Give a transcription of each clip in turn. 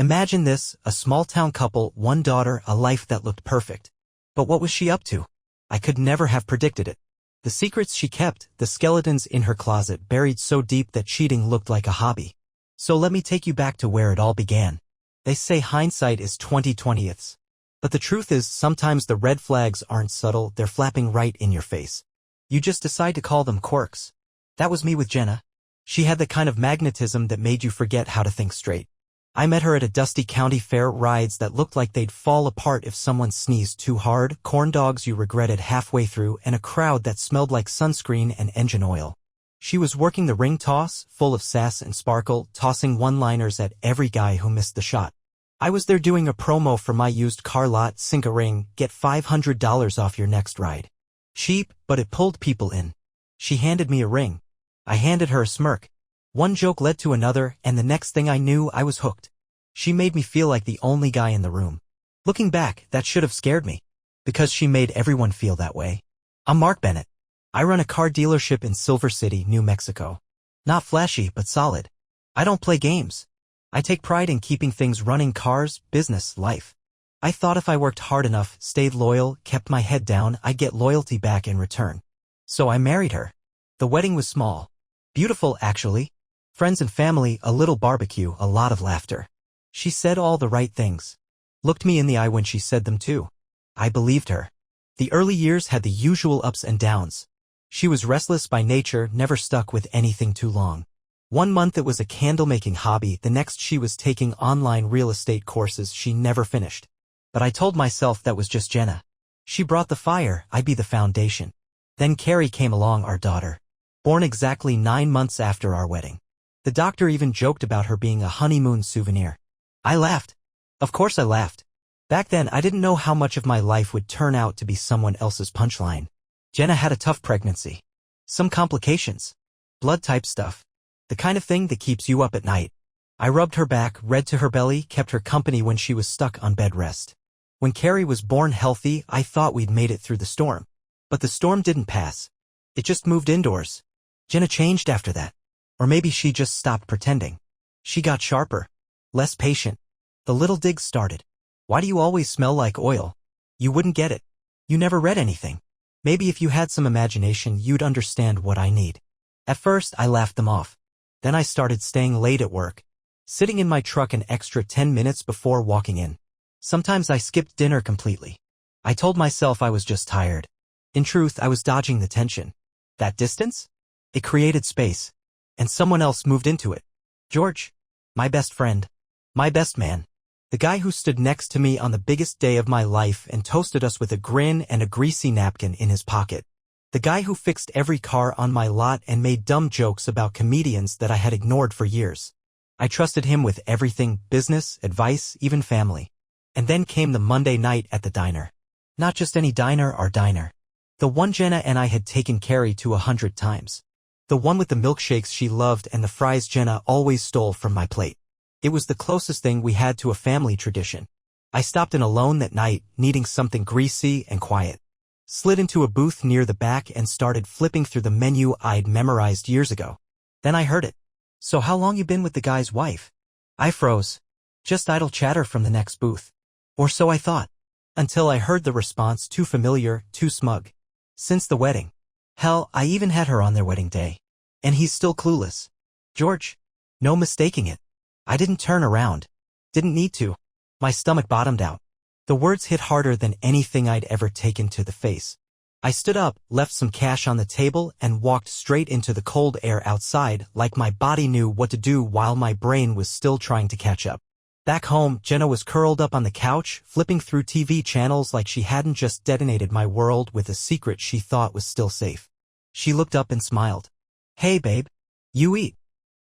Imagine this, a small-town couple, one daughter, a life that looked perfect. But what was she up to? I could never have predicted it. The secrets she kept, the skeletons in her closet buried so deep that cheating looked like a hobby. So let me take you back to where it all began. They say hindsight is 20/20ths. But the truth is, sometimes the red flags aren't subtle, they're flapping right in your face. You just decide to call them quirks. That was me with Jenna. She had the kind of magnetism that made you forget how to think straight. I met her at a dusty county fair, rides that looked like they'd fall apart if someone sneezed too hard, corn dogs you regretted halfway through, and a crowd that smelled like sunscreen and engine oil. She was working the ring toss, full of sass and sparkle, tossing one-liners at every guy who missed the shot. I was there doing a promo for my used car lot, sink a ring, get $500 off your next ride. Cheap, but it pulled people in. She handed me a ring. I handed her a smirk. One joke led to another, and the next thing I knew, I was hooked. She made me feel like the only guy in the room. Looking back, that should have scared me. Because she made everyone feel that way. I'm Mark Bennett. I run a car dealership in Silver City, New Mexico. Not flashy, but solid. I don't play games. I take pride in keeping things running: cars, business, life. I thought if I worked hard enough, stayed loyal, kept my head down, I'd get loyalty back in return. So I married her. The wedding was small. Beautiful, actually. Friends and family, a little barbecue, a lot of laughter. She said all the right things. Looked me in the eye when she said them too. I believed her. The early years had the usual ups and downs. She was restless by nature, never stuck with anything too long. One month it was a candle-making hobby, the next she was taking online real estate courses she never finished. But I told myself that was just Jenna. She brought the fire, I'd be the foundation. Then Carrie came along, our daughter. Born exactly 9 months after our wedding. The doctor even joked about her being a honeymoon souvenir. I laughed. Of course I laughed. Back then I didn't know how much of my life would turn out to be someone else's punchline. Jenna had a tough pregnancy. Some complications. Blood type stuff. The kind of thing that keeps you up at night. I rubbed her back, read to her belly, kept her company when she was stuck on bed rest. When Carrie was born healthy, I thought we'd made it through the storm. But the storm didn't pass. It just moved indoors. Jenna changed after that. Or maybe she just stopped pretending. She got sharper. Less patient. The little digs started. Why do you always smell like oil? You wouldn't get it. You never read anything. Maybe if you had some imagination, you'd understand what I need. At first, I laughed them off. Then I started staying late at work. Sitting in my truck an extra 10 minutes before walking in. Sometimes I skipped dinner completely. I told myself I was just tired. In truth, I was dodging the tension. That distance? It created space. And someone else moved into it. George. My best friend. My best man. The guy who stood next to me on the biggest day of my life and toasted us with a grin and a greasy napkin in his pocket. The guy who fixed every car on my lot and made dumb jokes about comedians that I had ignored for years. I trusted him with everything: business, advice, even family. And then came the Monday night at the diner. Not just any diner, our diner. The one Jenna and I had taken Carrie to 100 times. The one with the milkshakes she loved and the fries Jenna always stole from my plate. It was the closest thing we had to a family tradition. I stopped in alone that night, needing something greasy and quiet. Slid into a booth near the back and started flipping through the menu I'd memorized years ago. Then I heard it. So how long you been with the guy's wife? I froze. Just idle chatter from the next booth. Or so I thought. Until I heard the response, too familiar, too smug. Since the wedding. Hell, I even had her on their wedding day. And he's still clueless. George. No mistaking it. I didn't turn around. Didn't need to. My stomach bottomed out. The words hit harder than anything I'd ever taken to the face. I stood up, left some cash on the table, and walked straight into the cold air outside, like my body knew what to do while my brain was still trying to catch up. Back home, Jenna was curled up on the couch, flipping through TV channels like she hadn't just detonated my world with a secret she thought was still safe. She looked up and smiled. Hey babe. You eat.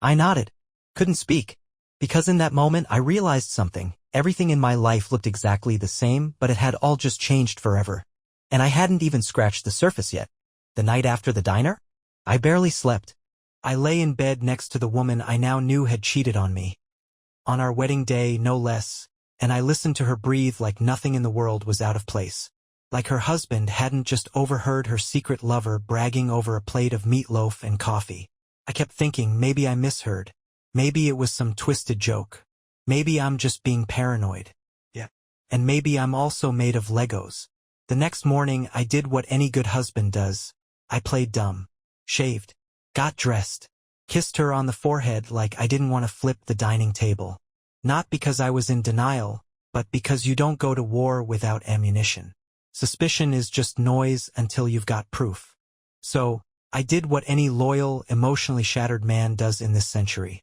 I nodded. Couldn't speak. Because in that moment I realized something. Everything in my life looked exactly the same, but it had all just changed forever. And I hadn't even scratched the surface yet. The night after the diner? I barely slept. I lay in bed next to the woman I now knew had cheated on me. On our wedding day, no less, and I listened to her breathe like nothing in the world was out of place. Like her husband hadn't just overheard her secret lover bragging over a plate of meatloaf and coffee. I kept thinking maybe I misheard. Maybe it was some twisted joke. Maybe I'm just being paranoid. Yeah. And maybe I'm also made of Legos. The next morning I did what any good husband does. I played dumb. Shaved. Got dressed. Kissed her on the forehead like I didn't want to flip the dining table. Not because I was in denial, but because you don't go to war without ammunition. Suspicion is just noise until you've got proof. So, I did what any loyal, emotionally shattered man does in this century.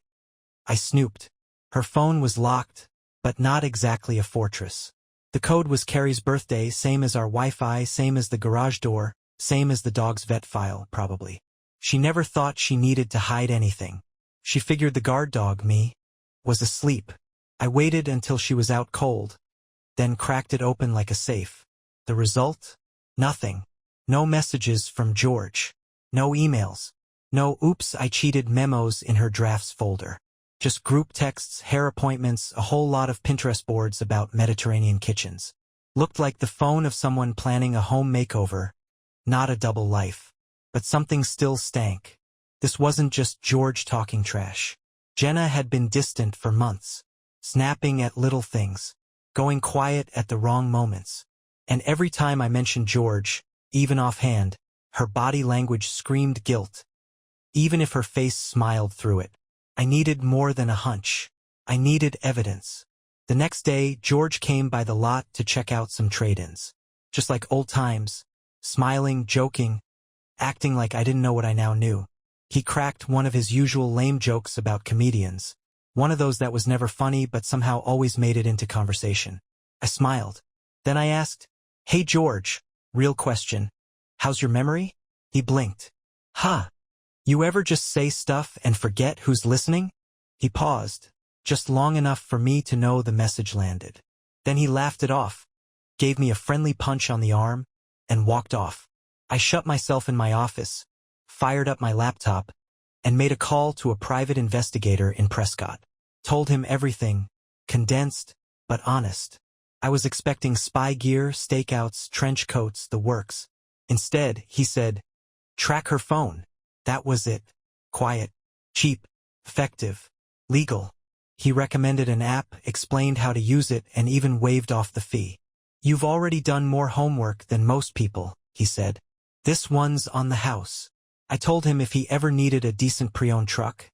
I snooped. Her phone was locked, but not exactly a fortress. The code was Carrie's birthday, same as our Wi-Fi, same as the garage door, same as the dog's vet file, probably. She never thought she needed to hide anything. She figured the guard dog, me, was asleep. I waited until she was out cold, then cracked it open like a safe. The result? Nothing. No messages from George. No emails. No oops I cheated memos in her drafts folder. Just group texts, hair appointments, a whole lot of Pinterest boards about Mediterranean kitchens. Looked like the phone of someone planning a home makeover, not a double life. But something still stank. This wasn't just George talking trash. Jenna had been distant for months, snapping at little things, going quiet at the wrong moments. And every time I mentioned George, even offhand, her body language screamed guilt. Even if her face smiled through it. I needed more than a hunch. I needed evidence. The next day, George came by the lot to check out some trade-ins. Just like old times, smiling, joking, acting like I didn't know what I now knew. He cracked one of his usual lame jokes about comedians. One of those that was never funny but somehow always made it into conversation. I smiled. Then I asked, "Hey George, real question. How's your memory?" He blinked. "Huh. You ever just say stuff and forget who's listening?" He paused, just long enough for me to know the message landed. Then he laughed it off, gave me a friendly punch on the arm, and walked off. I shut myself in my office, fired up my laptop, and made a call to a private investigator in Prescott. Told him everything, condensed, but honest. I was expecting spy gear, stakeouts, trench coats, the works. Instead, he said, "Track her phone." That was it. Quiet, cheap, effective, legal. He recommended an app, explained how to use it, and even waived off the fee. "You've already done more homework than most people," he said. "This one's on the house." I told him if he ever needed a decent pre-owned truck,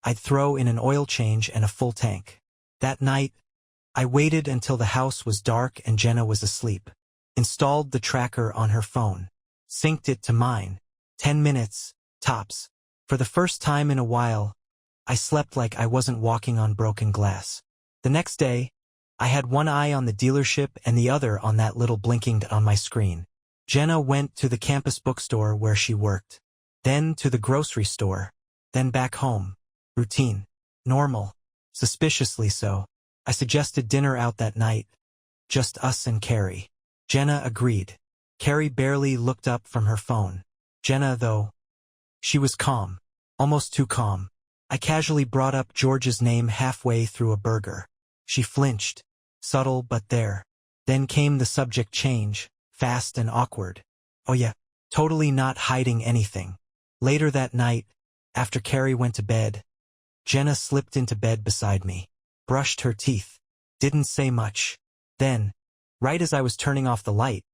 I'd throw in an oil change and a full tank. That night, I waited until the house was dark and Jenna was asleep. Installed the tracker on her phone. Synced it to mine. 10 minutes, tops. For the first time in a while, I slept like I wasn't walking on broken glass. The next day, I had one eye on the dealership and the other on that little blinking on my screen. Jenna went to the campus bookstore where she worked. Then to the grocery store. Then back home. Routine. Normal. Suspiciously so. I suggested dinner out that night. Just us and Carrie. Jenna agreed. Carrie barely looked up from her phone. Jenna, though, she was calm. Almost too calm. I casually brought up George's name halfway through a burger. She flinched. Subtle but there. Then came the subject change, fast and awkward. "Oh yeah, totally not hiding anything." Later that night, after Carrie went to bed, Jenna slipped into bed beside me. Brushed her teeth. Didn't say much. Then, right as I was turning off the light,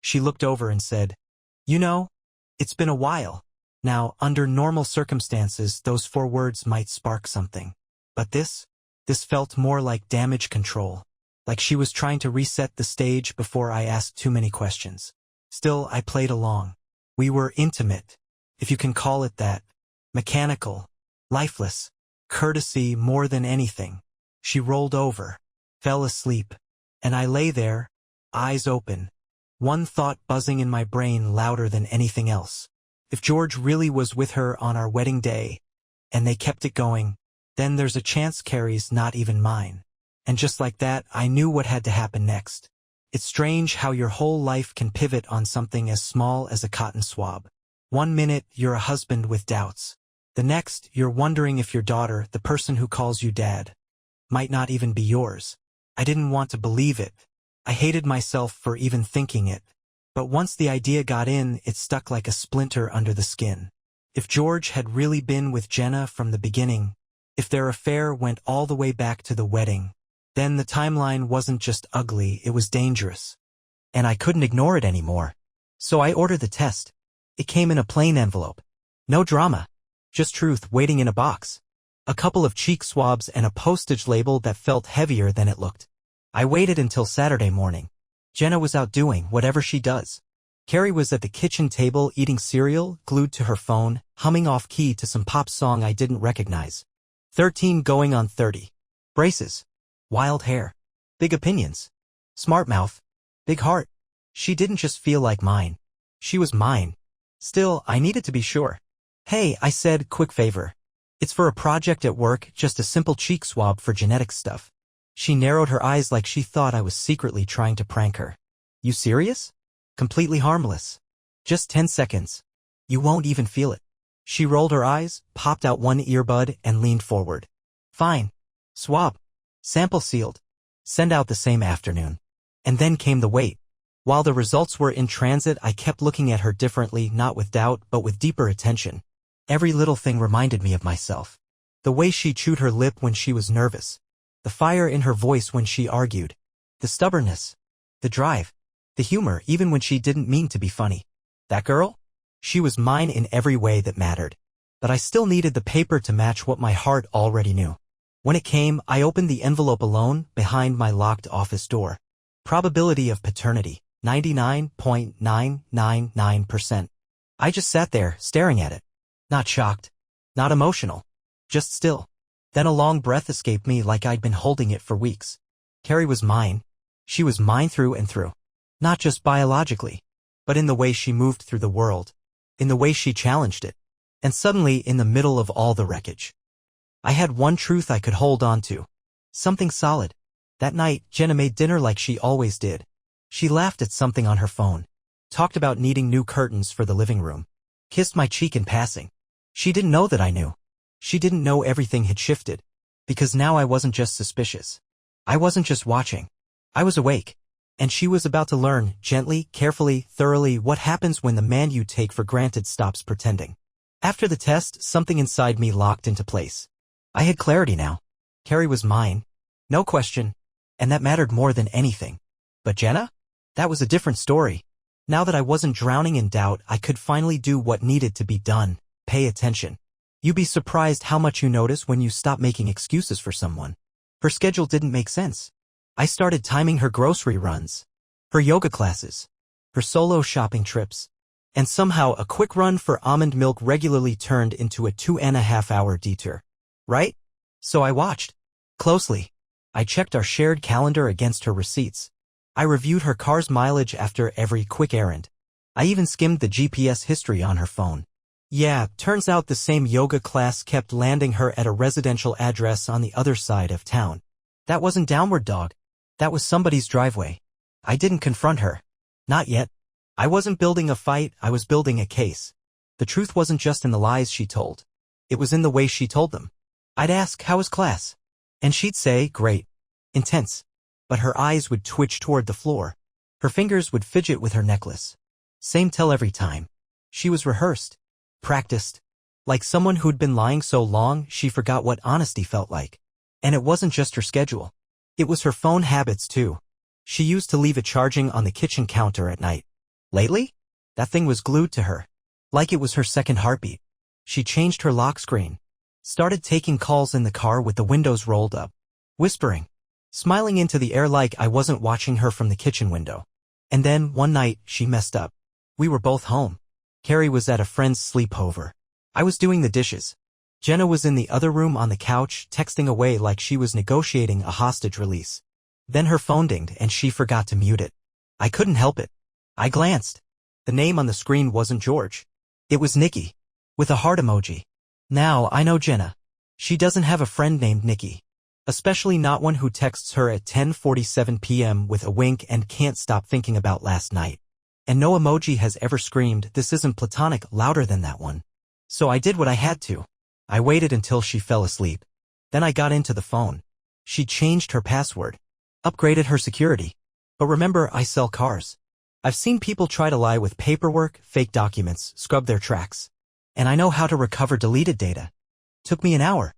she looked over and said, "You know, it's been a while." Now, under normal circumstances, those 4 words might spark something. But this felt more like damage control. Like she was trying to reset the stage before I asked too many questions. Still, I played along. We were intimate, if you can call it that. Mechanical. Lifeless. Courtesy more than anything. She rolled over. Fell asleep. And I lay there, eyes open. One thought buzzing in my brain louder than anything else. If George really was with her on our wedding day, and they kept it going, then there's a chance Carrie's not even mine. And just like that, I knew what had to happen next. It's strange how your whole life can pivot on something as small as a cotton swab. One minute, you're a husband with doubts. The next, you're wondering if your daughter, the person who calls you dad, might not even be yours. I didn't want to believe it. I hated myself for even thinking it. But once the idea got in, it stuck like a splinter under the skin. If George had really been with Jenna from the beginning, If their affair went all the way back to the wedding, then the timeline wasn't just ugly, it was dangerous. And I couldn't ignore it anymore. So I ordered the test. It came in a plain envelope. No drama. Just truth waiting in a box. A couple of cheek swabs and a postage label that felt heavier than it looked. I waited until Saturday morning. Jenna was out doing whatever she does. Carrie was at the kitchen table eating cereal, glued to her phone, humming off-key to some pop song I didn't recognize. 13 going on 30. Braces. Wild hair. Big opinions. Smart mouth. Big heart. She didn't just feel like mine. She was mine. Still, I needed to be sure. Hey, I said, quick favor. It's for a project at work, just a simple cheek swab for genetic stuff. She narrowed her eyes like she thought I was secretly trying to prank her. You serious? Completely harmless. Just 10 seconds. You won't even feel it. She rolled her eyes, popped out one earbud, and leaned forward. Fine. Swab. Sample sealed. Send out the same afternoon. And then came the wait. While the results were in transit, I kept looking at her differently, not with doubt, but with deeper attention. Every little thing reminded me of myself. The way she chewed her lip when she was nervous. The fire in her voice when she argued. The stubbornness. The drive. The humor, even when she didn't mean to be funny. That girl? She was mine in every way that mattered. But I still needed the paper to match what my heart already knew. When it came, I opened the envelope alone, behind my locked office door. Probability of paternity, 99.999%. I just sat there, staring at it. Not shocked. Not emotional. Just still. Then a long breath escaped me like I'd been holding it for weeks. Carrie was mine. She was mine through and through. Not just biologically, but in the way she moved through the world. In the way she challenged it. And suddenly, in the middle of all the wreckage, I had one truth I could hold on to. Something solid. That night, Jenna made dinner like she always did. She laughed at something on her phone. Talked about needing new curtains for the living room. Kissed my cheek in passing. She didn't know that I knew. She didn't know everything had shifted. Because now I wasn't just suspicious. I wasn't just watching. I was awake. And she was about to learn, gently, carefully, thoroughly, what happens when the man you take for granted stops pretending. After the test, something inside me locked into place. I had clarity now. Carrie was mine. No question. And that mattered more than anything. But Jenna? That was a different story. Now that I wasn't drowning in doubt, I could finally do what needed to be done. Pay attention. You'd be surprised how much you notice when you stop making excuses for someone. Her schedule didn't make sense. I started timing her grocery runs, her yoga classes, her solo shopping trips, and somehow a quick run for almond milk regularly turned into a 2.5-hour detour. Right? So I watched. Closely. I checked our shared calendar against her receipts. I reviewed her car's mileage after every quick errand. I even skimmed the GPS history on her phone. Yeah, turns out the same yoga class kept landing her at a residential address on the other side of town. That wasn't downward dog. That was somebody's driveway. I didn't confront her. Not yet. I wasn't building a fight, I was building a case. The truth wasn't just in the lies she told. It was in the way she told them. I'd ask, how was class? And she'd say, great. Intense. But her eyes would twitch toward the floor. Her fingers would fidget with her necklace. Same tell every time. She was rehearsed. Practiced. Like someone who'd been lying so long, she forgot what honesty felt like. And it wasn't just her schedule. It was her phone habits too. She used to leave it charging on the kitchen counter at night. Lately? That thing was glued to her. Like it was her second heartbeat. She changed her lock screen. Started taking calls in the car with the windows rolled up. Whispering. Smiling into the air like I wasn't watching her from the kitchen window. And then, one night, she messed up. We were both home. Carrie was at a friend's sleepover. I was doing the dishes. Jenna was in the other room on the couch, texting away like she was negotiating a hostage release. Then her phone dinged and she forgot to mute it. I couldn't help it. I glanced. The name on the screen wasn't George. It was Nikki. With a heart emoji. Now I know Jenna. She doesn't have a friend named Nikki. Especially not one who texts her at 10:47 p.m. with a wink and can't stop thinking about last night. And no emoji has ever screamed, this isn't platonic, louder than that one. So I did what I had to. I waited until she fell asleep. Then I got into the phone. She changed her password. Upgraded her security. But remember, I sell cars. I've seen people try to lie with paperwork, fake documents, scrub their tracks. And I know how to recover deleted data. Took me an hour.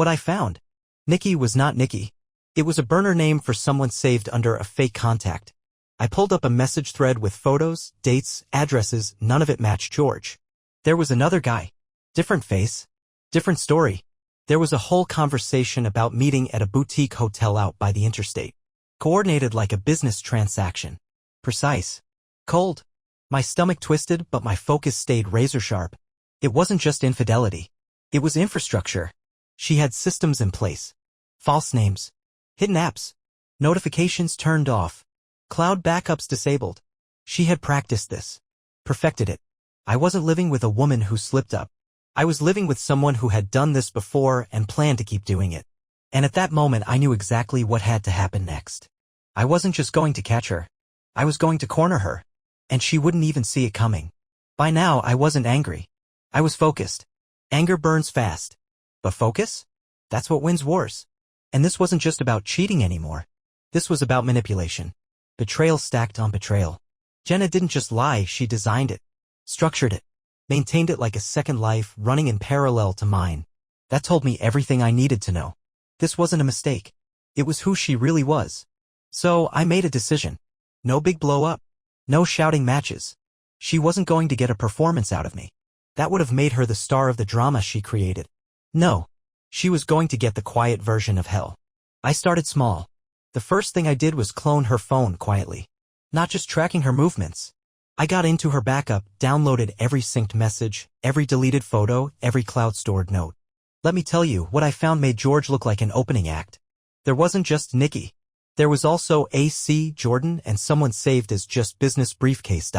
What I found? Nikki was not Nikki. It was a burner name for someone saved under a fake contact. I pulled up a message thread with photos, dates, addresses, none of it matched George. There was another guy. Different face. Different story. There was a whole conversation about meeting at a boutique hotel out by the interstate. Coordinated like a business transaction. Precise. Cold. My stomach twisted, but my focus stayed razor-sharp. It wasn't just infidelity. It was infrastructure. She had systems in place. False names. Hidden apps. Notifications turned off. Cloud backups disabled. She had practiced this. Perfected it. I wasn't living with a woman who slipped up. I was living with someone who had done this before and planned to keep doing it. And at that moment I knew exactly what had to happen next. I wasn't just going to catch her. I was going to corner her. And she wouldn't even see it coming. By now I wasn't angry. I was focused. Anger burns fast. But focus? That's what wins wars. And this wasn't just about cheating anymore. This was about manipulation. Betrayal stacked on betrayal. Jenna didn't just lie, she designed it. Structured it. Maintained it like a second life running in parallel to mine. That told me everything I needed to know. This wasn't a mistake. It was who she really was. So I made a decision. No big blow up. No shouting matches. She wasn't going to get a performance out of me. That would have made her the star of the drama she created. No. She was going to get the quiet version of hell. I started small. The first thing I did was clone her phone quietly. Not just tracking her movements. I got into her backup, downloaded every synced message, every deleted photo, every cloud-stored note. Let me tell you, what I found made George look like an opening act. There wasn't just Nikki. There was also AC, Jordan, and someone saved as just business briefcase.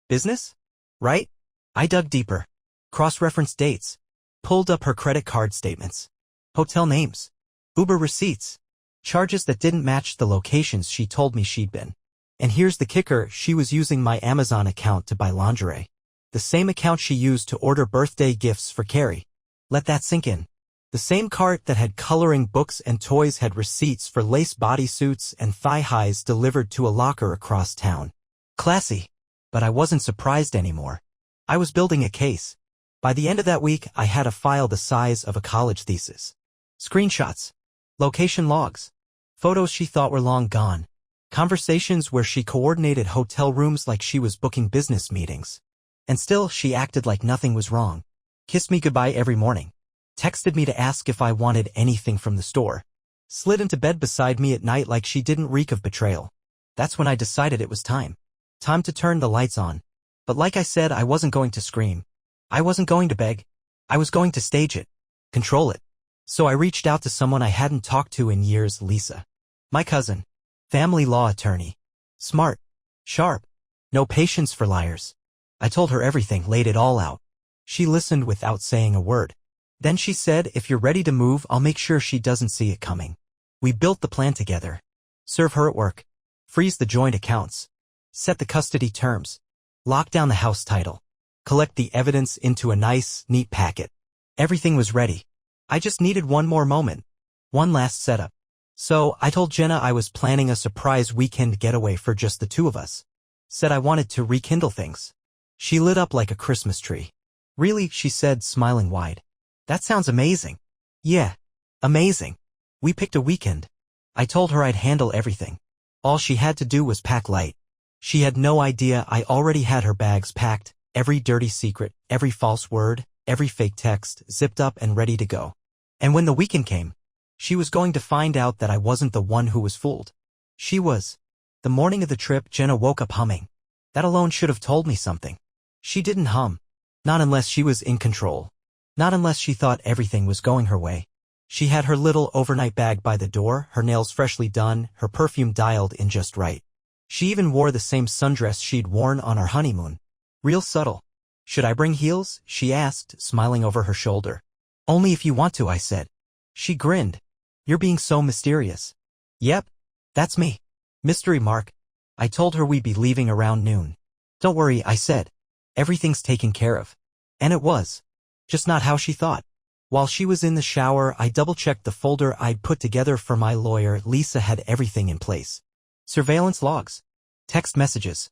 Business? Right? I dug deeper. Cross-referenced dates. Pulled up her credit card statements. Hotel names. Uber receipts. Charges that didn't match the locations she told me she'd been. And here's the kicker, she was using my Amazon account to buy lingerie. The same account she used to order birthday gifts for Carrie. Let that sink in. The same cart that had coloring books and toys had receipts for lace bodysuits and thigh-highs delivered to a locker across town. Classy. But I wasn't surprised anymore. I was building a case. By the end of that week, I had a file the size of a college thesis. Screenshots. Location logs. Photos she thought were long gone. Conversations where she coordinated hotel rooms like she was booking business meetings. And still, she acted like nothing was wrong. Kissed me goodbye every morning. Texted me to ask if I wanted anything from the store. Slid into bed beside me at night like she didn't reek of betrayal. That's when I decided it was time. Time to turn the lights on. But like I said, I wasn't going to scream. I wasn't going to beg. I was going to stage it. Control it. So I reached out to someone I hadn't talked to in years, Lisa. My cousin. Family law attorney. Smart. Sharp. No patience for liars. I told her everything, laid it all out. She listened without saying a word. Then she said, if you're ready to move, I'll make sure she doesn't see it coming. We built the plan together. Serve her at work. Freeze the joint accounts. Set the custody terms. Lock down the house title. Collect the evidence into a nice, neat packet. Everything was ready. I just needed one more moment. One last setup. So, I told Jenna I was planning a surprise weekend getaway for just the two of us. Said I wanted to rekindle things. She lit up like a Christmas tree. Really, she said, smiling wide. That sounds amazing. Yeah. Amazing. We picked a weekend. I told her I'd handle everything. All she had to do was pack light. She had no idea I already had her bags packed, every dirty secret, every false word, every fake text, zipped up and ready to go. And when the weekend came, she was going to find out that I wasn't the one who was fooled. She was. The morning of the trip, Jenna woke up humming. That alone should have told me something. She didn't hum. Not unless she was in control. Not unless she thought everything was going her way. She had her little overnight bag by the door, her nails freshly done, her perfume dialed in just right. She even wore the same sundress she'd worn on our honeymoon. Real subtle. Should I bring heels? She asked, smiling over her shoulder. Only if you want to, I said. She grinned. You're being so mysterious. Yep. That's me. Mystery mark. I told her we'd be leaving around noon. Don't worry, I said. Everything's taken care of. And it was. Just not how she thought. While she was in the shower, I double-checked the folder I'd put together for my lawyer. Lisa had everything in place. Surveillance logs. Text messages.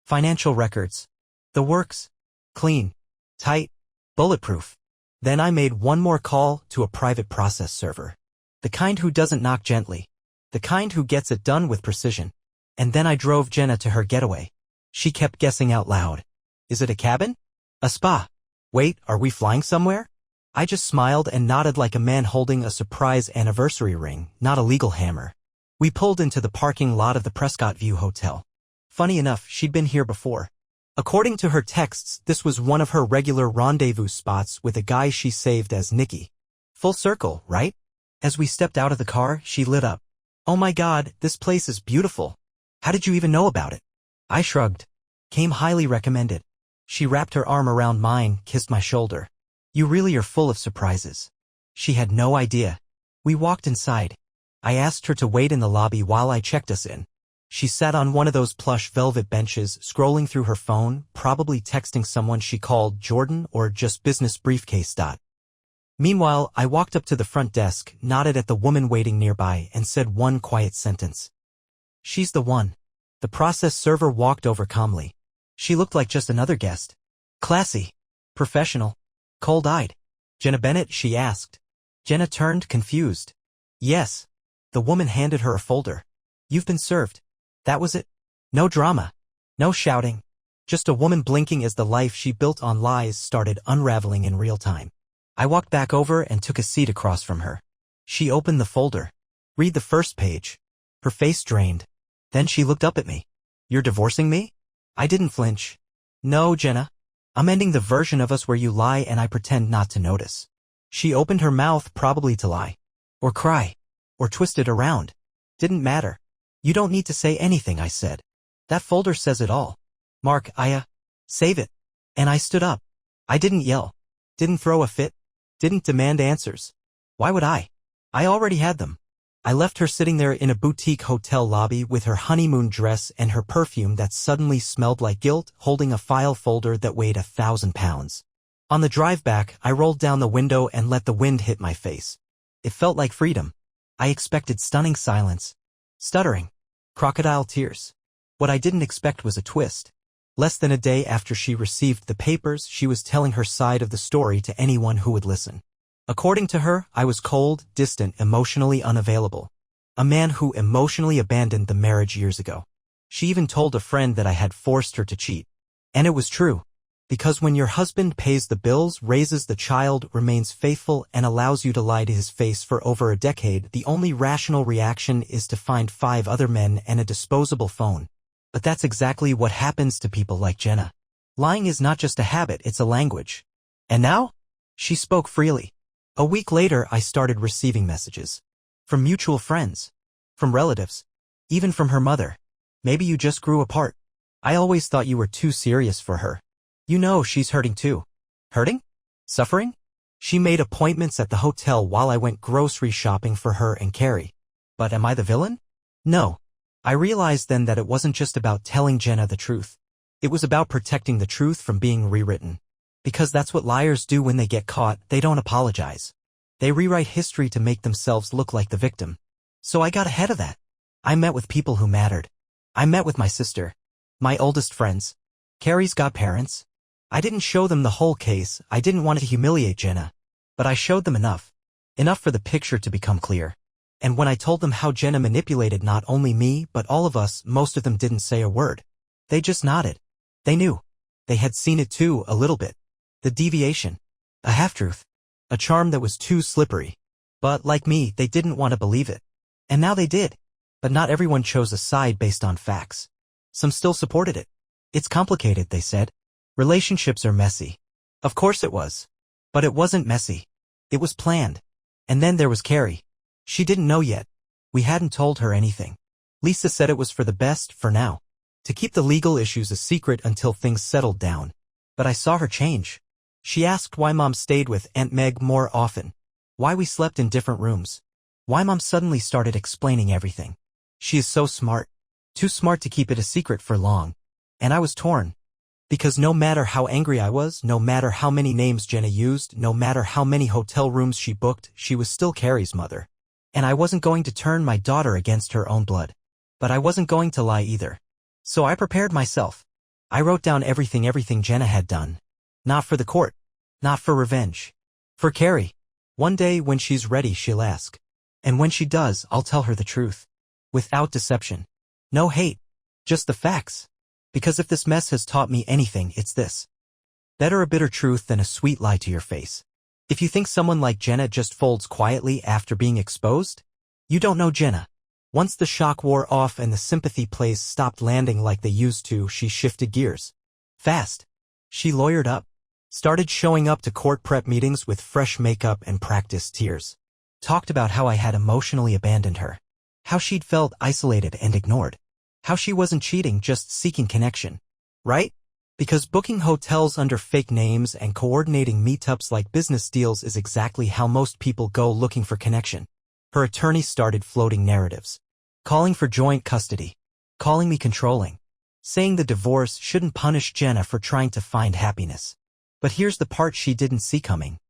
Financial records. The works. Clean. Tight. Bulletproof. Then I made one more call to a private process server. The kind who doesn't knock gently. The kind who gets it done with precision. And then I drove Jenna to her getaway. She kept guessing out loud. Is it a cabin? A spa? Wait, are we flying somewhere? I just smiled and nodded like a man holding a surprise anniversary ring, not a legal hammer. We pulled into the parking lot of the Prescott View Hotel. Funny enough, she'd been here before. According to her texts, this was one of her regular rendezvous spots with a guy she saved as Nicky. Full circle, right? As we stepped out of the car, she lit up. Oh my God, this place is beautiful. How did you even know about it? I shrugged. Came highly recommended. She wrapped her arm around mine, kissed my shoulder. You really are full of surprises. She had no idea. We walked inside. I asked her to wait in the lobby while I checked us in. She sat on one of those plush velvet benches, scrolling through her phone, probably texting someone she called Jordan or just business briefcase. Meanwhile, I walked up to the front desk, nodded at the woman waiting nearby, and said one quiet sentence. She's the one. The process server walked over calmly. She looked like just another guest. Classy. Professional. Cold-eyed. Jenna Bennett, she asked. Jenna turned, confused. Yes. The woman handed her a folder. You've been served. That was it. No drama. No shouting. Just a woman blinking as the life she built on lies started unraveling in real time. I walked back over and took a seat across from her. She opened the folder. Read the first page. Her face drained. Then she looked up at me. You're divorcing me? I didn't flinch. No, Jenna. I'm ending the version of us where you lie and I pretend not to notice. She opened her mouth, probably to lie. Or cry. Or twist it around. Didn't matter. You don't need to say anything, I said. That folder says it all. Mark, save it. And I stood up. I didn't yell. Didn't throw a fit. Didn't demand answers. Why would I? I already had them. I left her sitting there in a boutique hotel lobby with her honeymoon dress and her perfume that suddenly smelled like guilt, holding a file folder that weighed 1,000 pounds. On the drive back, I rolled down the window and let the wind hit my face. It felt like freedom. I expected stunning silence. Stuttering. Crocodile tears. What I didn't expect was a twist. Less than a day after she received the papers, she was telling her side of the story to anyone who would listen. According to her, I was cold, distant, emotionally unavailable. A man who emotionally abandoned the marriage years ago. She even told a friend that I had forced her to cheat. And it was true. Because when your husband pays the bills, raises the child, remains faithful, and allows you to lie to his face for over a decade, the only rational reaction is to find 5 other men and a disposable phone. But that's exactly what happens to people like Jenna. Lying is not just a habit, it's a language. And now? She spoke freely. A week later, I started receiving messages. From mutual friends. From relatives. Even from her mother. Maybe you just grew apart. I always thought you were too serious for her. You know she's hurting too. Hurting? Suffering? She made appointments at the hotel while I went grocery shopping for her and Carrie. But am I the villain? No. I realized then that it wasn't just about telling Jenna the truth. It was about protecting the truth from being rewritten. Because that's what liars do when they get caught, they don't apologize. They rewrite history to make themselves look like the victim. So I got ahead of that. I met with people who mattered. I met with my sister. My oldest friends. Carrie's godparents. I didn't show them the whole case, I didn't want to humiliate Jenna. But I showed them enough. Enough for the picture to become clear. And when I told them how Jenna manipulated not only me but all of us, most of them didn't say a word. They just nodded. They knew. They had seen it too, a little bit. The deviation. A half-truth. A charm that was too slippery. But, like me, they didn't want to believe it. And now they did. But not everyone chose a side based on facts. Some still supported it. It's complicated, they said. Relationships are messy. Of course it was. But it wasn't messy. It was planned. And then there was Carrie. She didn't know yet. We hadn't told her anything. Lisa said it was for the best, for now. To keep the legal issues a secret until things settled down. But I saw her change. She asked why Mom stayed with Aunt Meg more often. Why we slept in different rooms. Why Mom suddenly started explaining everything. She is so smart. Too smart to keep it a secret for long. And I was torn. Because no matter how angry I was, no matter how many names Jenna used, no matter how many hotel rooms she booked, she was still Carrie's mother. And I wasn't going to turn my daughter against her own blood. But I wasn't going to lie either. So I prepared myself. I wrote down everything Jenna had done. Not for the court. Not for revenge. For Carrie. One day when she's ready, she'll ask. And when she does, I'll tell her the truth. Without deception. No hate. Just the facts. Because if this mess has taught me anything, it's this. Better a bitter truth than a sweet lie to your face. If you think someone like Jenna just folds quietly after being exposed, you don't know Jenna. Once the shock wore off and the sympathy plays stopped landing like they used to, she shifted gears. Fast. She lawyered up. Started showing up to court prep meetings with fresh makeup and practiced tears. Talked about how I had emotionally abandoned her. How she'd felt isolated and ignored. How she wasn't cheating, just seeking connection. Right? Because booking hotels under fake names and coordinating meetups like business deals is exactly how most people go looking for connection. Her attorney started floating narratives. Calling for joint custody. Calling me controlling. Saying the divorce shouldn't punish Jenna for trying to find happiness. But here's the part she didn't see coming.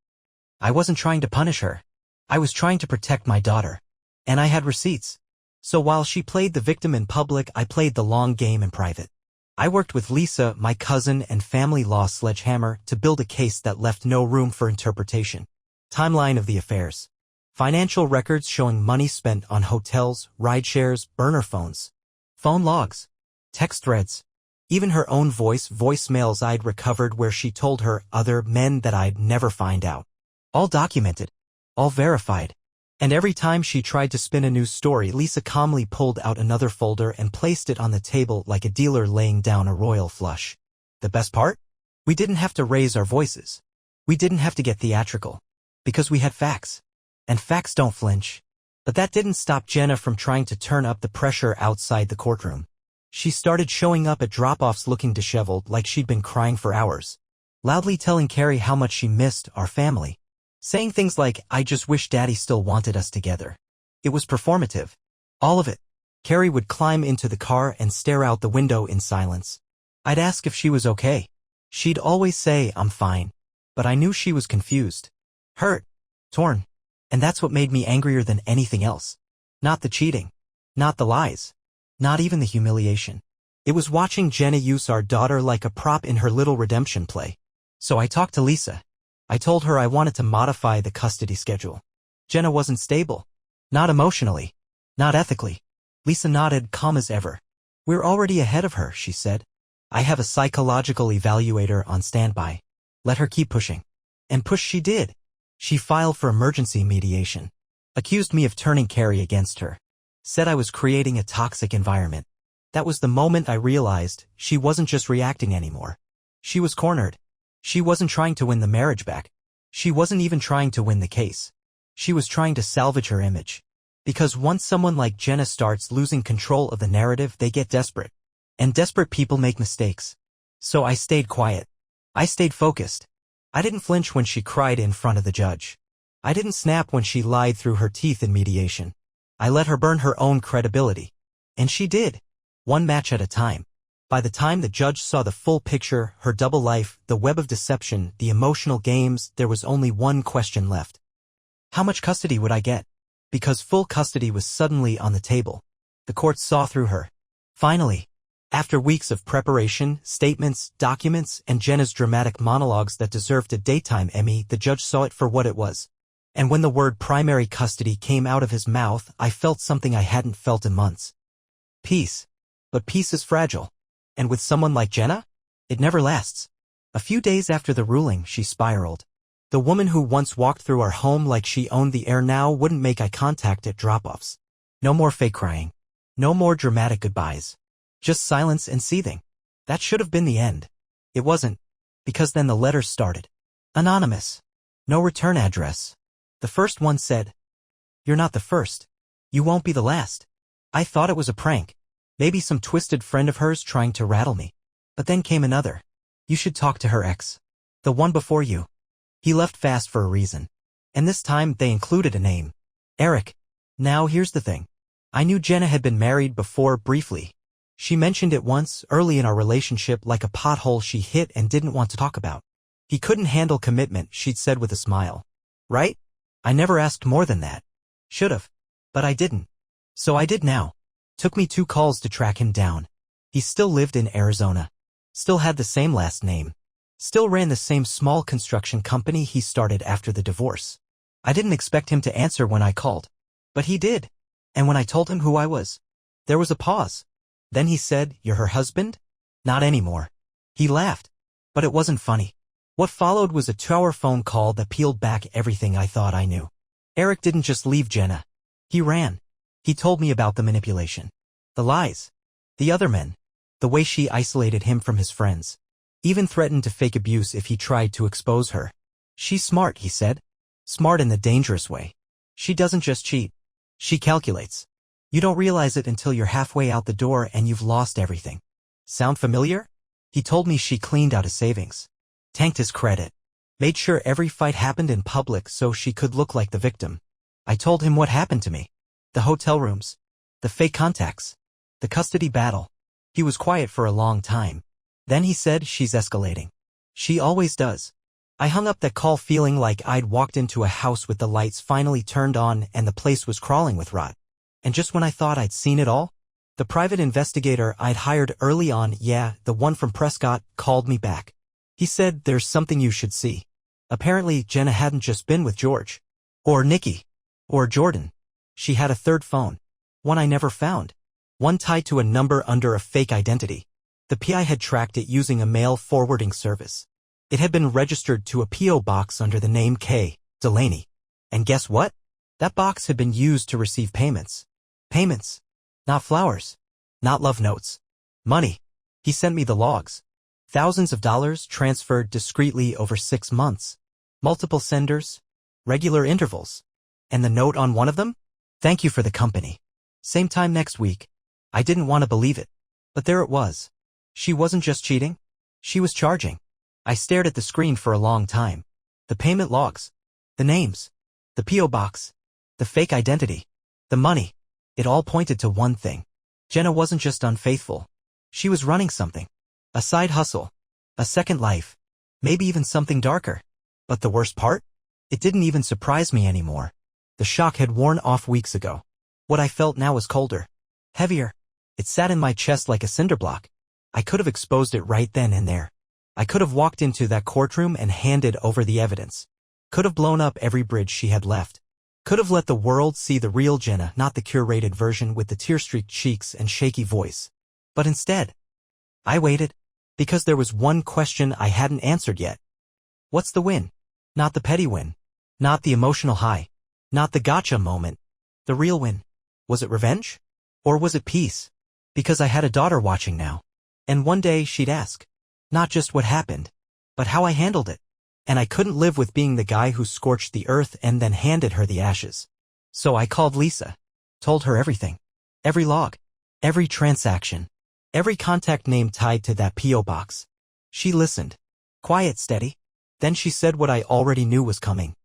I wasn't trying to punish her. I was trying to protect my daughter. And I had receipts. So while she played the victim in public, I played the long game in private. I worked with Lisa, my cousin and family law sledgehammer, to build a case that left no room for interpretation. Timeline of the affairs. Financial records showing money spent on hotels, rideshares, burner phones. Phone logs. Text threads. Even her own voicemails I'd recovered where she told her other men that I'd never find out. All documented. All verified. And every time she tried to spin a new story, Lisa calmly pulled out another folder and placed it on the table like a dealer laying down a royal flush. The best part? We didn't have to raise our voices. We didn't have to get theatrical. Because we had facts. And facts don't flinch. But that didn't stop Jenna from trying to turn up the pressure outside the courtroom. She started showing up at drop-offs looking disheveled like she'd been crying for hours. Loudly telling Carrie how much she missed our family. Saying things like, I just wish Daddy still wanted us together. It was performative. All of it. Carrie would climb into the car and stare out the window in silence. I'd ask if she was okay. She'd always say, I'm fine. But I knew she was confused. Hurt. Torn. And that's what made me angrier than anything else. Not the cheating. Not the lies. Not even the humiliation. It was watching Jenna use our daughter like a prop in her little redemption play. So I talked to Lisa. I told her I wanted to modify the custody schedule. Jenna wasn't stable. Not emotionally. Not ethically. Lisa nodded, calm as ever. We're already ahead of her, she said. I have a psychological evaluator on standby. Let her keep pushing. And push she did. She filed for emergency mediation. Accused me of turning Carrie against her. Said I was creating a toxic environment. That was the moment I realized she wasn't just reacting anymore. She was cornered. She wasn't trying to win the marriage back. She wasn't even trying to win the case. She was trying to salvage her image. Because once someone like Jenna starts losing control of the narrative, they get desperate. And desperate people make mistakes. So I stayed quiet. I stayed focused. I didn't flinch when she cried in front of the judge. I didn't snap when she lied through her teeth in mediation. I let her burn her own credibility. And she did. One match at a time. By the time the judge saw the full picture, her double life, the web of deception, the emotional games, there was only one question left. How much custody would I get? Because full custody was suddenly on the table. The court saw through her. Finally. After weeks of preparation, statements, documents, and Jenna's dramatic monologues that deserved a daytime Emmy, the judge saw it for what it was. And when the word primary custody came out of his mouth, I felt something I hadn't felt in months. Peace. But peace is fragile. And with someone like Jenna? It never lasts. A few days after the ruling, she spiraled. The woman who once walked through our home like she owned the air now wouldn't make eye contact at drop-offs. No more fake crying. No more dramatic goodbyes. Just silence and seething. That should have been the end. It wasn't. Because then the letters started. Anonymous. No return address. The first one said, You're not the first. You won't be the last. I thought it was a prank. Maybe some twisted friend of hers trying to rattle me. But then came another. You should talk to her ex. The one before you. He left fast for a reason. And this time they included a name. Eric. Now here's the thing. I knew Jenna had been married before briefly. She mentioned it once, early in our relationship, like a pothole she hit and didn't want to talk about. He couldn't handle commitment, she'd said with a smile. Right? I never asked more than that. Should've. But I didn't. So I did now. Took me 2 calls to track him down. He still lived in Arizona. Still had the same last name. Still ran the same small construction company he started after the divorce. I didn't expect him to answer when I called. But he did. And when I told him who I was, there was a pause. Then he said, "You're her husband?" "Not anymore." He laughed. But it wasn't funny. What followed was a 2-hour phone call that peeled back everything I thought I knew. Eric didn't just leave Jenna. He ran. He told me about the manipulation, the lies, the other men, the way she isolated him from his friends. Even threatened to fake abuse if he tried to expose her. "She's smart," he said. Smart in the dangerous way. She doesn't just cheat. She calculates. You don't realize it until you're halfway out the door and you've lost everything. Sound familiar? He told me she cleaned out his savings, tanked his credit, made sure every fight happened in public so she could look like the victim. I told him what happened to me. The hotel rooms, the fake contacts, the custody battle. He was quiet for a long time. Then he said, "She's escalating. She always does." I hung up that call feeling like I'd walked into a house with the lights finally turned on and the place was crawling with rot. And just when I thought I'd seen it all, the private investigator I'd hired early on, the one from Prescott, called me back. He said, "There's something you should see." Apparently, Jenna hadn't just been with George. Or Nikki. Or Jordan. She had a third phone. One I never found. One tied to a number under a fake identity. The PI had tracked it using a mail forwarding service. It had been registered to a P.O. box under the name K. Delaney. And guess what? That box had been used to receive payments. Payments. Not flowers. Not love notes. Money. He sent me the logs. Thousands of dollars transferred discreetly over 6 months. Multiple senders. Regular intervals. And the note on one of them? "Thank you for the company. Same time next week." I didn't want to believe it. But there it was. She wasn't just cheating. She was charging. I stared at the screen for a long time. The payment logs. The names. The P.O. box. The fake identity. The money. It all pointed to one thing. Jenna wasn't just unfaithful. She was running something. A side hustle. A second life. Maybe even something darker. But the worst part? It didn't even surprise me anymore. The shock had worn off weeks ago. What I felt now was colder. Heavier. It sat in my chest like a cinder block. I could have exposed it right then and there. I could have walked into that courtroom and handed over the evidence. Could have blown up every bridge she had left. Could have let the world see the real Jenna, not the curated version with the tear-streaked cheeks and shaky voice. But instead, I waited. Because there was one question I hadn't answered yet. What's the win? Not the petty win. Not the emotional high. Not the gotcha moment. The real win. Was it revenge? Or was it peace? Because I had a daughter watching now. And one day she'd ask. Not just what happened, but how I handled it. And I couldn't live with being the guy who scorched the earth and then handed her the ashes. So I called Lisa. Told her everything. Every log. Every transaction. Every contact name tied to that P.O. box. She listened. Quiet, steady. Then she said what I already knew was coming.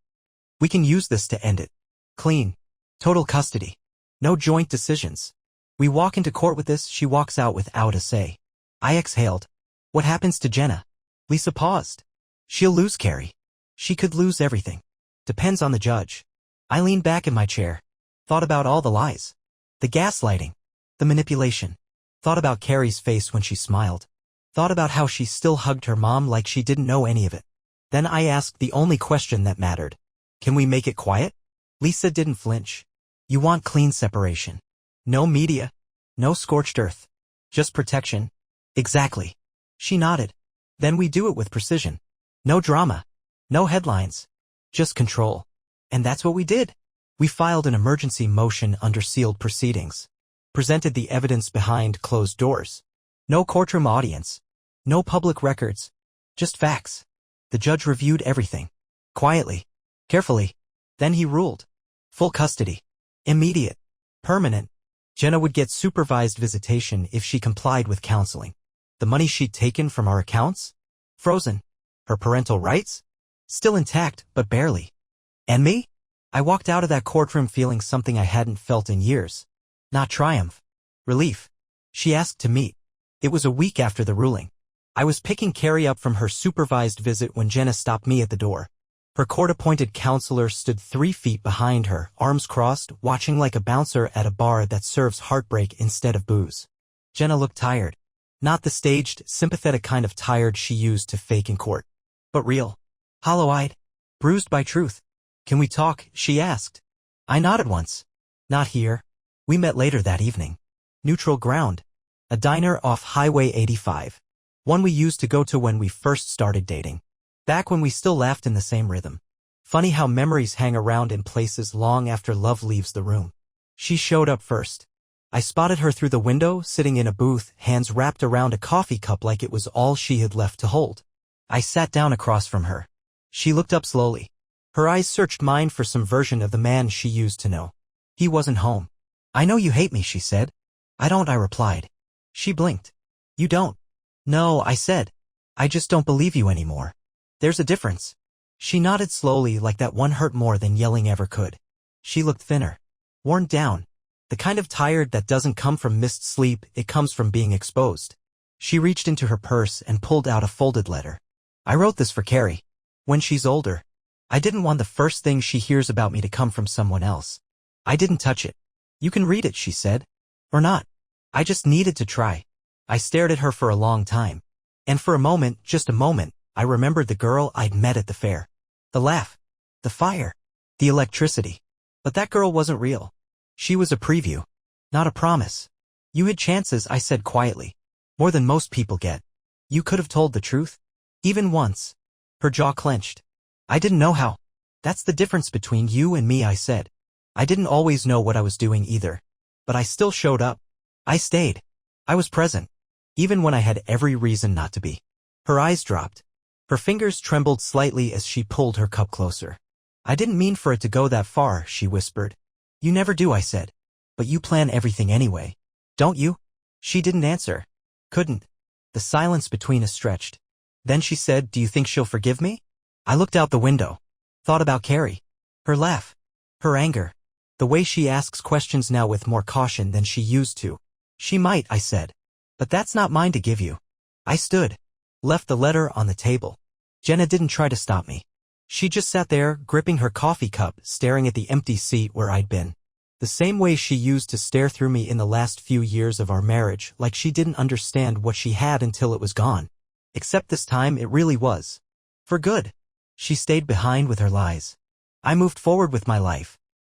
"We can use this to end it. Clean. Total custody. No joint decisions. We walk into court with this," she walks out without a say. I exhaled. What happens to Jenna? Lisa paused. "She'll lose Carrie. She could lose everything. Depends on the judge." I leaned back in my chair. Thought about all the lies. The gaslighting. The manipulation. Thought about Carrie's face when she smiled. Thought about how she still hugged her mom like she didn't know any of it. Then I asked the only question that mattered. "Can we make it quiet?" Lisa didn't flinch. "You want clean separation. No media. No scorched earth. Just protection." "Exactly." She nodded. "Then we do it with precision. No drama. No headlines. Just control." And that's what we did. We filed an emergency motion under sealed proceedings. Presented the evidence behind closed doors. No courtroom audience. No public records. Just facts. The judge reviewed everything. Quietly. Carefully. Then he ruled. Full custody. Immediate. Permanent. Jenna would get supervised visitation if she complied with counseling. The money she'd taken from our accounts? Frozen. Her parental rights? Still intact, but barely. And me? I walked out of that courtroom feeling something I hadn't felt in years. Not triumph. Relief. She asked to meet. It was a week after the ruling. I was picking Carrie up from her supervised visit when Jenna stopped me at the door. Her court-appointed counselor stood 3 feet behind her, arms crossed, watching like a bouncer at a bar that serves heartbreak instead of booze. Jenna looked tired. Not the staged, sympathetic kind of tired she used to fake in court, but real. Hollow-eyed. Bruised by truth. Can we talk? She asked. I nodded once. Not here. We met later that evening. Neutral ground. A diner off Highway 85. One we used to go to when we first started dating. Back when we still laughed in the same rhythm. Funny how memories hang around in places long after love leaves the room. She showed up first. I spotted her through the window, sitting in a booth, hands wrapped around a coffee cup like it was all she had left to hold. I sat down across from her. She looked up slowly. Her eyes searched mine for some version of the man she used to know. He wasn't home. I know you hate me, she said. I don't, I replied. She blinked. You don't? No, I said. I just don't believe you anymore. There's a difference. She nodded slowly like that one hurt more than yelling ever could. She looked thinner. Worn down. The kind of tired that doesn't come from missed sleep, it comes from being exposed. She reached into her purse and pulled out a folded letter. I wrote this for Carrie. When she's older. I didn't want the first thing she hears about me to come from someone else. I didn't touch it. You can read it, she said. Or not. I just needed to try. I stared at her for a long time. And for a moment, just a moment, I remembered the girl I'd met at the fair. The laugh. The fire. The electricity. But that girl wasn't real. She was a preview. Not a promise. You had chances, I said quietly. More than most people get. You could have told the truth. Even once. Her jaw clenched. I didn't know how. That's the difference between you and me, I said. I didn't always know what I was doing either. But I still showed up. I stayed. I was present. Even when I had every reason not to be. Her eyes dropped. Her fingers trembled slightly as she pulled her cup closer. I didn't mean for it to go that far, she whispered. You never do, I said. But you plan everything anyway. Don't you? She didn't answer. Couldn't. The silence between us stretched. Then she said, do you think she'll forgive me? I looked out the window. Thought about Carrie. Her laugh. Her anger. The way she asks questions now with more caution than she used to. She might, I said. But that's not mine to give you. I stood. Left the letter on the table. Jenna didn't try to stop me. She just sat there, gripping her coffee cup, staring at the empty seat where I'd been. The same way she used to stare through me in the last few years of our marriage, like she didn't understand what she had until it was gone. Except this time it really was. For good. She stayed behind with her lies. I moved forward with my life.